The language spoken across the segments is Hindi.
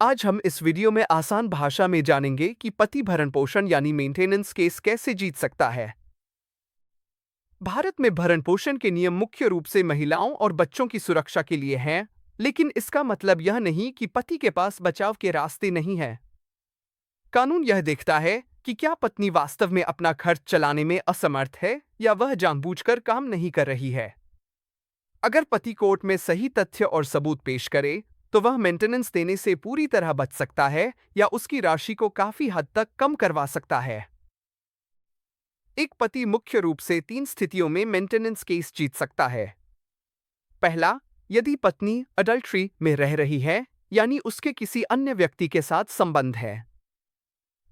आज हम इस वीडियो में आसान भाषा में जानेंगे कि पति भरण पोषण यानी मेंटेनेंस केस कैसे जीत सकता है। भारत में भरण पोषण के नियम मुख्य रूप से महिलाओं और बच्चों की सुरक्षा के लिए हैं, लेकिन इसका मतलब यह नहीं कि पति के पास बचाव के रास्ते नहीं हैं। कानून यह देखता है कि क्या पत्नी वास्तव में अपना खर्च चलाने में असमर्थ है या वह जानबूझकर काम नहीं कर रही है। अगर पति कोर्ट में सही तथ्य और सबूत पेश करे, तो वह मेंटेनेंस देने से पूरी तरह बच सकता है या उसकी राशि को काफी हद तक कम करवा सकता है। एक पति मुख्य रूप से 3 स्थितियों में मेंटेनेंस केस जीत सकता है। पहला, यदि पत्नी अडल्ट्री में रह रही है, यानी उसके किसी अन्य व्यक्ति के साथ संबंध है।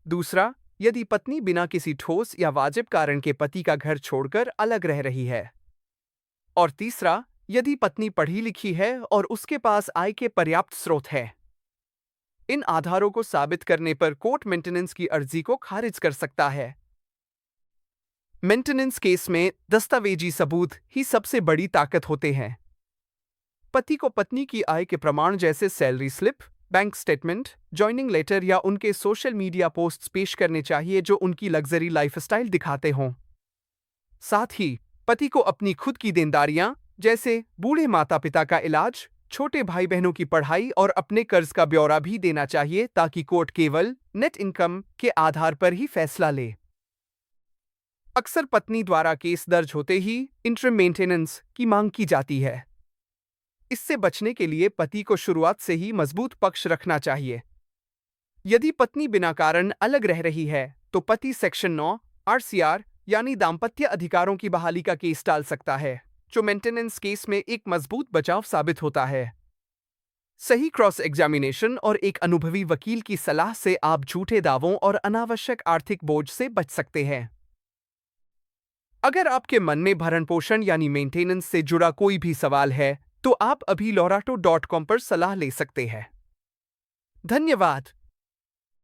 दूसरा, यदि पत्नी बिना किसी ठोस या वाजिब कारण के पति का घर छोड़कर अलग रह रही है। और तीसरा, यदि पत्नी पढ़ी लिखी है और उसके पास आय के पर्याप्त स्रोत है। इन आधारों को साबित करने पर कोर्ट मेंटेनेंस की अर्जी को खारिज कर सकता है। मेंटेनेंस केस में दस्तावेजी सबूत ही सबसे बड़ी ताकत होते हैं। पति को पत्नी की आय के प्रमाण जैसे salary slip, bank statement, joining letter या उनके सोशल मीडिया पोस्ट्स पेश करने चाहिए जो उनकी लग्जरी लाइफस्टाइल दिखाते हों। साथ ही पति को अपनी खुद की देनदारियां, जैसे बूढ़े माता पिता का इलाज, छोटे भाई बहनों की पढ़ाई और अपने कर्ज का ब्यौरा भी देना चाहिए, ताकि कोर्ट केवल नेट इनकम के आधार पर ही फैसला ले। अक्सर पत्नी द्वारा केस दर्ज होते ही इंटरिम मेंटेनेंस की मांग की जाती है। इससे बचने के लिए पति को शुरुआत से ही मजबूत पक्ष रखना चाहिए। यदि पत्नी बिना कारण अलग रह रही है, तो पति सेक्शन 9 आरसीआर यानी दाम्पत्य अधिकारों की बहाली का केस डाल सकता है, जो मेंटेनेंस केस में एक मजबूत बचाव साबित होता है। सही क्रॉस एग्जामिनेशन और एक अनुभवी वकील की सलाह से आप झूठे दावों और अनावश्यक आर्थिक बोझ से बच सकते हैं। अगर आपके मन में भरण पोषण यानी मेंटेनेंस से जुड़ा कोई भी सवाल है, तो आप अभी lorato.com पर सलाह ले सकते हैं। धन्यवाद।